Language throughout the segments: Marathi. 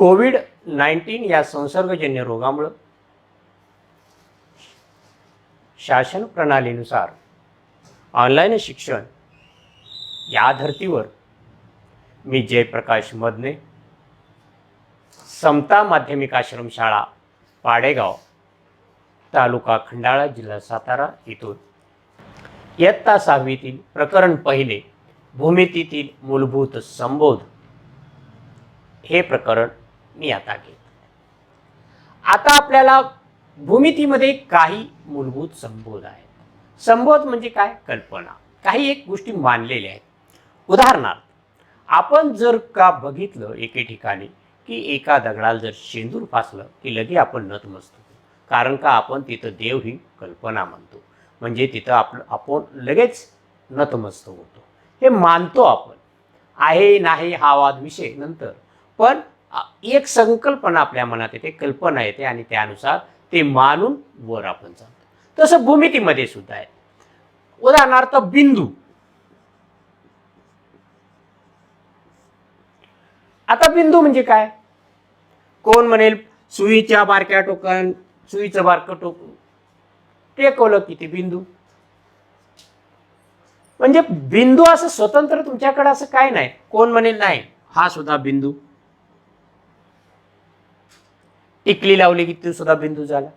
कोविड-19 या संसर्गजन्य रोगामुळे शासन प्रणालीनुसार ऑनलाईन शिक्षण या धर्तीवर मी जयप्रकाश मदने, समता माध्यमिक आश्रमशाळा पाडेगाव, तालुका खंडाळा, जिल्हा सातारा इथून इयत्ता 6वीतील प्रकरण पहिले भूमितीतील मूलभूत संबोध हे प्रकरण मी आता घेत. आता आपल्याला भूमितीमध्ये काही मूलभूत संबोध आहेत. संबोध म्हणजे काय? कल्पना, काही एक गोष्टी मानलेल्या आहेत. उदाहरणार्थ, आपण जर का बघितलं एके ठिकाणी की एका दगडाला जर शेंदूर फासलं की लगे आपण नतमस्तक होतो. कारण का? आपण तिथं देव ही कल्पना मानतो, म्हणजे तिथं आपण लगेच नतमस्तक होतो. हे मानतो आपण. आहे नाही हा वाद विषय नंतर, पण एक संकल्पना आपल्या मनात येते, कल्पना येते आणि त्यानुसार ते मानून वर आपण चालतो. तसं भूमितीमध्ये सुद्धा आहे. उदाहरणार्थ बिंदू. आता बिंदू म्हणजे काय? कोण म्हणेल सुईच्या बारक्या टोकान सुईचं बारकं टोक टेकवलं किती बिंदू. म्हणजे बिंदू असं स्वतंत्र तुमच्याकडे असं काय नाही. कोण म्हणेल नाही हा सुद्धा बिंदू. टिकली लावली की तो सुद्धा बिंदू झाला.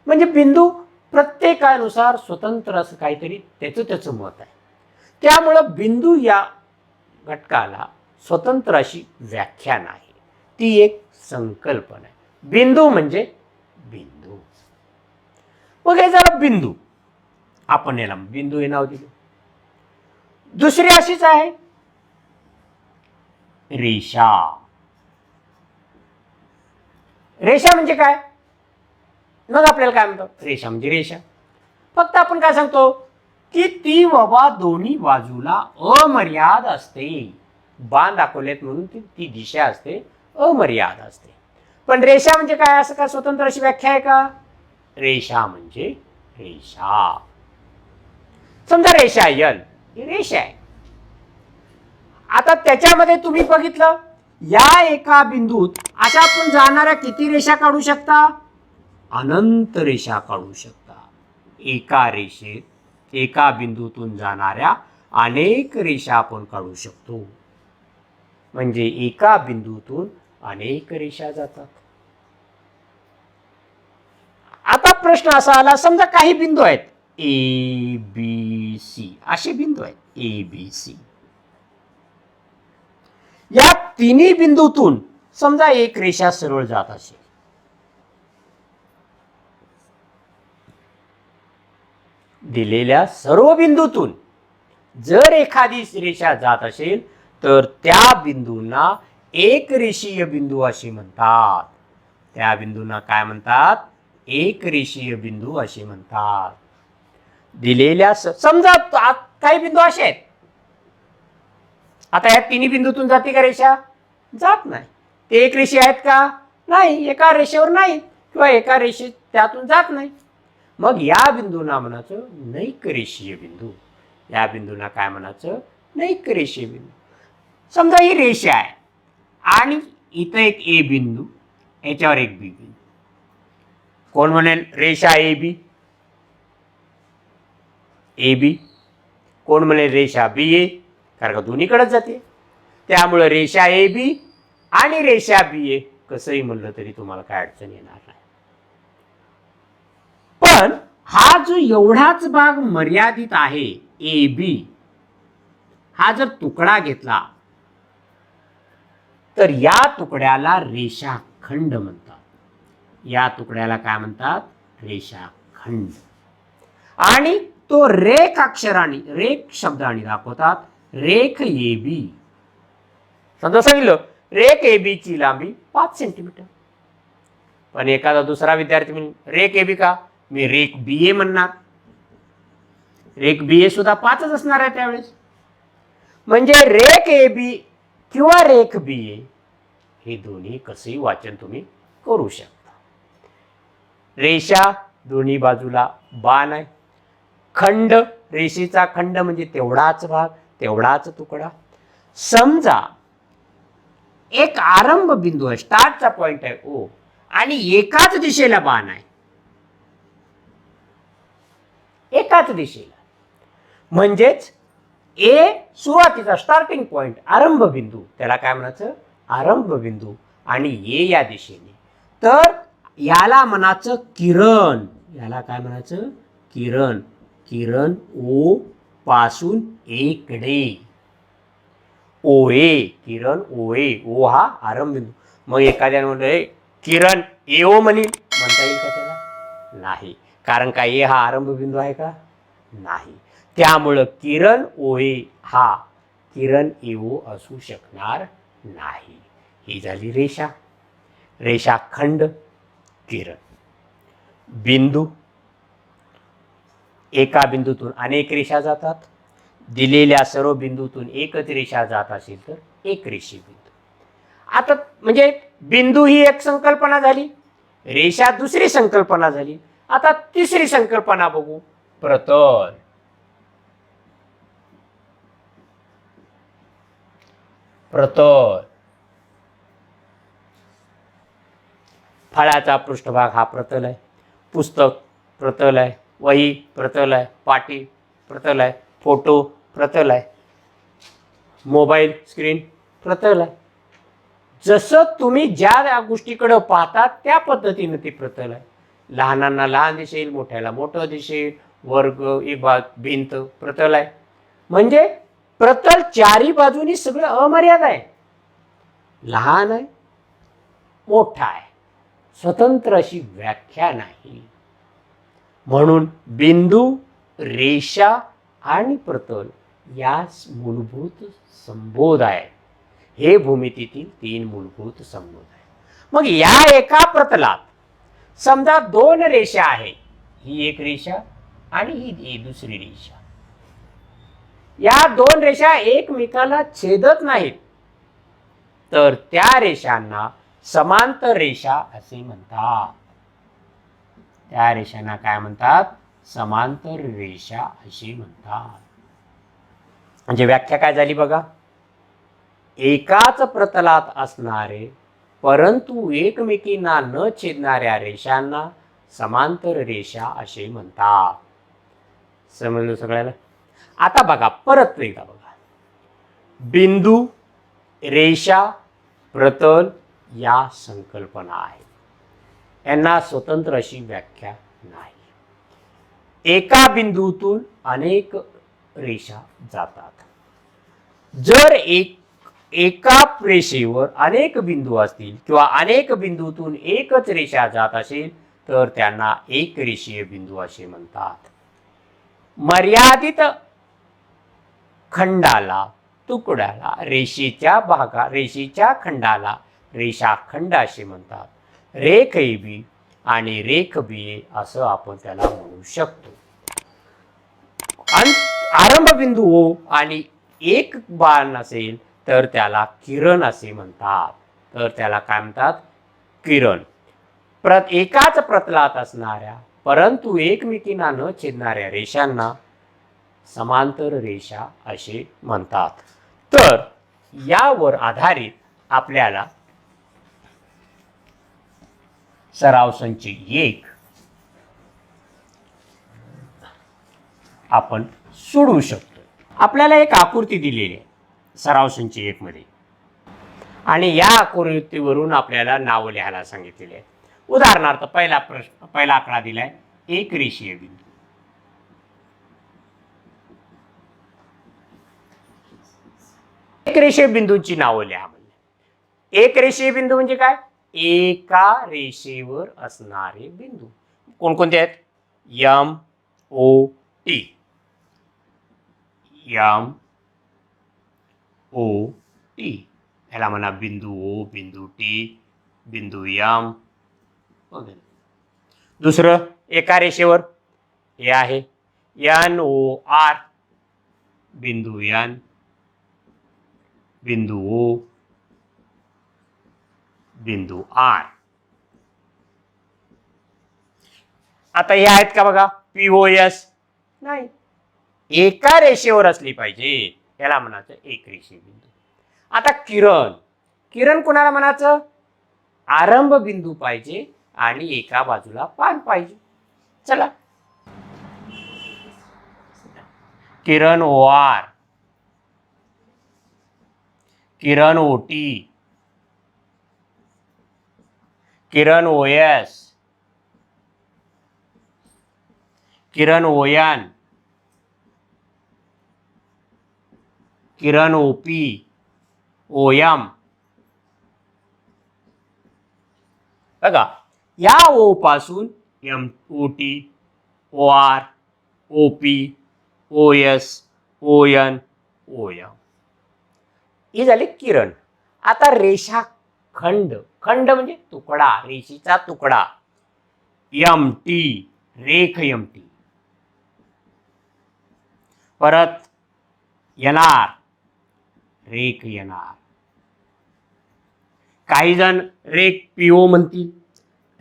म्हणजे बिंदू प्रत्येकानुसार स्वतंत्र असं काहीतरी त्याचं मत आहे. त्यामुळं बिंदू या घटकाला स्वतंत्र अशी व्याख्या नाही, ती एक संकल्पना आहे. बिंदू म्हणजे बिंदू. मग हे झालं बिंदू. आपण याला बिंदू हे नाव दिलं. दुसरी अशीच आहे रेषा. रेषा म्हणजे काय? मग आपल्याला काय म्हणतो? रेषा म्हणजे रेषा. फक्त आपण काय सांगतो की ती बाबा दोन्ही बाजूला अमर्याद असते. बाण दाखवलेत म्हणून ती दिशा असते, अमर्याद असते. पण रेषा म्हणजे काय? असं काय स्वतंत्र अशी व्याख्या आहे का? रेषा म्हणजे रेषा. समजा रेषा यल ही रेषा आहे. आता त्याच्यामध्ये तुम्ही बघितलं या एका बिंदूत अशा आपण जाणाऱ्या किती रेषा काढू शकता? अनंत रेषा काढू शकता. एका रेषेत एका बिंदूतून जाणाऱ्या अनेक रेषा आपण काढू शकतो. म्हणजे एका बिंदूतून अनेक रेषा जातात. आता प्रश्न असा आला, समजा काही बिंदू आहेत ए बी सी, असे बिंदू आहेत ए बी सी. या तिन्ही बिंदूतून समजा एक रेषा सरळ जात असेल. दिलेल्या सर्व बिंदूतून जर एखादी रेषा जात असेल तर त्या बिंदूंना एक रेषीय बिंदू असे म्हणतात. त्या बिंदूंना काय म्हणतात? एक रेषीय बिंदू असे म्हणतात. दिलेल्या समजा काही बिंदू असे आहेत. आता या तिन्ही बिंदूतून जाते का रेषा? जात नाही. ते एक रेषीय आहेत का? नाही. एका रेषेवर नाही किंवा एका रेषेत त्यातून जात नाही. मग या बिंदूंना म्हणायचं नैक रेषीय बिंदू. या बिंदूंना काय म्हणायचं? नैक रेषीय बिंदू. समजा ही रेषा आहे आणि इथं एक ए बिंदू, याच्यावर एक बी बिंदू. कोण म्हणेल रेषा ए बी? A B. कोण म्हणेल रेषा बी ए? कारण का दोन्हीकडेच जाते. त्यामुळे रेषा ए बी आणि रेषा बी ए कसंही म्हणलं तरी तुम्हाला काय अडचण येणार नाही. पण हा जो एवढाच भाग मर्यादित आहे ए बी, हा जर तुकडा घेतला तर या तुकड्याला रेषाखंड म्हणतात. या तुकड्याला काय म्हणतात? रेषाखंड. आणि तो रेख अक्षराने, रेख शब्दाने दाखवतात. रेख ए बी. समजा सांगितलं रेख ए बी ची लांबी 5 सेंटीमीटर. पण एखादा दुसरा विद्यार्थी म्हणून रेख ए बी का? मी रेख बी ए म्हणणार. रेख बी ए सुद्धा 5च असणार आहे त्यावेळेस. म्हणजे रेख ए बी किंवा रेख बी ए हे दोन्ही कसंही वाचन तुम्ही करू शकता. रेषा दोन्ही बाजूला बाण आहे. खंड, रेषेचा खंड म्हणजे तेवढाच भाग, तेवढाच तुकडा. समजा एक आरंभ बिंदू आहे, स्टार्टचा पॉइंट आहे ओ, आणि एकाच दिशेला बाण आहे, एकाच दिशेला. म्हणजेच ए सुरुवातीचा स्टार्टिंग पॉइंट, आरंभ बिंदू, त्याला काय म्हणायचं, आरंभ बिंदू, आणि ए या दिशेने. तर याला म्हणायचं किरण, याला काय म्हणायचं, किरण. किरण ओ पासून एकडे, ओ ए, किरण ओ ए, ओ हा आरंभ बिंदू. मग एखाद्याने म्हणलं किरण ए ओ म्हणेल, म्हणता येईल का त्याला? नाही, कारण का ए हा आरंभ बिंदू आहे का? नाही. त्यामुळं किरण ओ ए हा किरण ए ओ असू शकणार नाही. ही झाली रेषा, रेषाखंड, किरण. बिंदू, एका बिंदूतून अनेक रेषा जातात, दिलेल्या सर्व बिंदूतून एकच रेषा जात असेल तर एक रेषी बिंदू. आता म्हणजे बिंदू ही एक संकल्पना झाली, रेषा दुसरी संकल्पना झाली. आता तिसरी संकल्पना बघू, प्रतल. प्रतल, फळाचा पृष्ठभाग हा प्रतल आहे, पुस्तक प्रतल आहे, वही प्रतल आहे, पाटी प्रतल आहे, फोटो प्रतल आहे, मोबाईल स्क्रीन प्रतल आहे. जसं तुम्ही ज्या गोष्टीकडे पाहता त्या पद्धतीने ते प्रतल आहे. लहानांना लहान दिसेल, मोठ्याला मोठं दिसेल, वर्ग, विभाग, भिंत प्रतल आहे. म्हणजे प्रतल चारी बाजूनी सगळं अमर्याद आहे, लहान आहे, मोठा आहे, स्वतंत्र अशी व्याख्या नाही. म्हणून बिंदू, रेषा आणि प्रतल यास मूलभूत संबोध आहे. हे भूमितीतील 3 मूलभूत संबोध आहे. मग या एका प्रतलात समजा 2 रेषा आहे, ही एक रेषा आणि ही दुसरी रेषा. या 2 रेषा एकमेकाला छेदत नाहीत, तर त्या रेषांना समांतर रेषा असे म्हणतात. त्या रेषांना काय म्हणतात, समांतर रेषा असे म्हणतात. म्हणजे व्याख्या काय झाली बघा, एकाच प्रतलात असणारे परंतु एकमेकींना न छेदणाऱ्या रेषांना समांतर रेषा असे म्हणतात. समजलं सगळ्याला? आता बघा, परत एकदा बघा, बिंदू, रेषा, प्रतल या संकल्पना आहेत, यांना स्वतंत्र अशी व्याख्या नाही. एका बिंदूतून अनेक रेषा जातात. जर एका रेषेवर अनेक बिंदू असतील किंवा अनेक बिंदूतून एकच रेषा जात असेल तर त्यांना एक रेषीय बिंदू असे म्हणतात. मर्यादित खंडाला, तुकड्याला, रेषेच्या खंडाला रेषाखंड असे म्हणतात. रेख बी आणि रेख बी असं आपण त्याला म्हणू शकतो. आरंभ बिंदू ओ आणि एक बाण असेल तर त्याला किरण असे म्हणतात. तर त्याला काय म्हणतात, किरण. एकाच प्रतलात असणाऱ्या परंतु एकमेकींना न छेदणाऱ्या रेषांना समांतर रेषा असे म्हणतात. तर यावर आधारित आपल्याला सराव संच 1 आपण सोडवू शकतो. आपल्याला एक आकृती दिलेली आहे सराव संच 1 मध्ये, आणि या आकृतीवरून आपल्याला नाव लिहायला सांगितलेले आहे. उदाहरणार्थ पहिला आकडा दिलाय एक रेषीय बिंदू. एक रेषीय बिंदूंची नावं लिहा. म्हणजे एक रेषीय बिंदू म्हणजे काय, एका रेषेवर असणारे बिंदू कोणकोणते आहेत, M O T, M O T, याला म्हणा बिंदू ओ, बिंदू टी, बिंदू एम वगैरे. दुसरं एका रेषेवर हे आहे एन ओ आर, बिंदू एन, बिंदू ओ, बिंदू आर. आता हे आहेत का बघा, पीओएस नाही, एका रेषेवर असली पाहिजे, याला म्हणायचं एक रेषीय बिंदू. आता किरण, किरण कोणाला म्हणायचं? आरंभ बिंदू पाहिजे आणि एका बाजूला पान पाहिजे. चला, किरण OR, Kiran OT, Kiran OS, Kiran ON, Kiran OP, OM. बघा, या O पासून OT, OR, OP, OS, ON, OM ही झाली किरण. आता रेषाखंड, खंड म्हणजे तुकडा, रेषेचा तुकडा. MT, रेख MT. परत NR, रेख NR. काही जण रेख PO म्हणतील,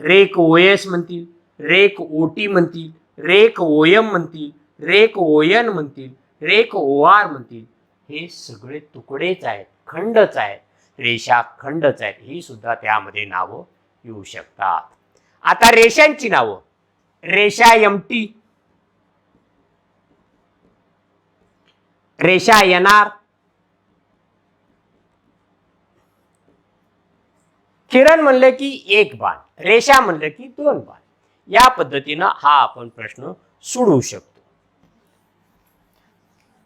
रेख OS म्हणतील, रेख OT म्हणतील, रेख OM म्हणतील, रेख ON म्हणतील, रेख OR म्हणतील. हे सगळे तुकडेच आहेत, खंडच आहेत, रेषा खंडच आहेत. ही सुद्धा त्यामध्ये नावं येऊ शकतात. आता रेषांची नावं. रेषा MT, रेषा NR, किरण म्हणले की एक बाण, रेषा म्हणले की दोन बाण. या पद्धतीनं हा आपण प्रश्न सोडवू शकतो.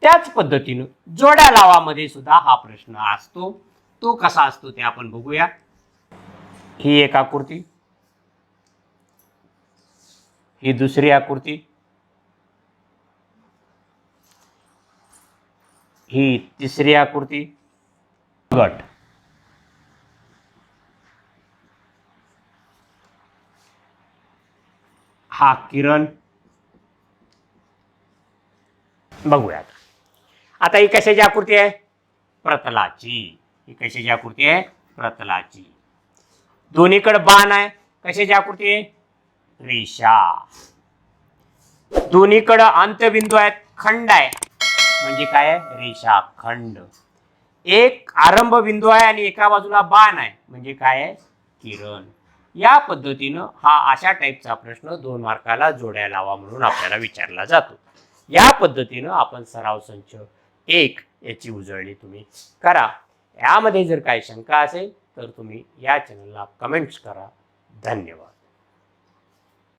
त्याच पद्धतीनं जोड्या लावामध्ये सुद्धा हा प्रश्न असतो. तो कसा असतो ते आपण बघूया. ही एक आकृती, ही दुसरी आकृती, ही तिसरी आकृती, गट. हा किरण. बघूया आता ही कशाची आकृती आहे? प्रतलाची. ही कशाची आकृती आहे? प्रतलाची. दोन्हीकडे बाण आहे. कशाची आकृती आहे? रेषा. दोन्हीकडे अंत्यबिंदू आहेत, खंड आहे, म्हणजे काय आहे? रेषाखंड. एक आरंभ बिंदू आहे आणि एका बाजूला बाण आहे, म्हणजे काय आहे? किरण. या पद्धतीनं हा अशा टाईपचा प्रश्न 2 मार्काला जोड्या लावा म्हणून आपल्याला विचारला जातो. या पद्धतीनं आपण सराव संच 1 याची उजळणी तुम्ही करा. यामध्ये जर काही शंका असेल तर तुम्ही या चॅनलला कमेंट्स करा. धन्यवाद.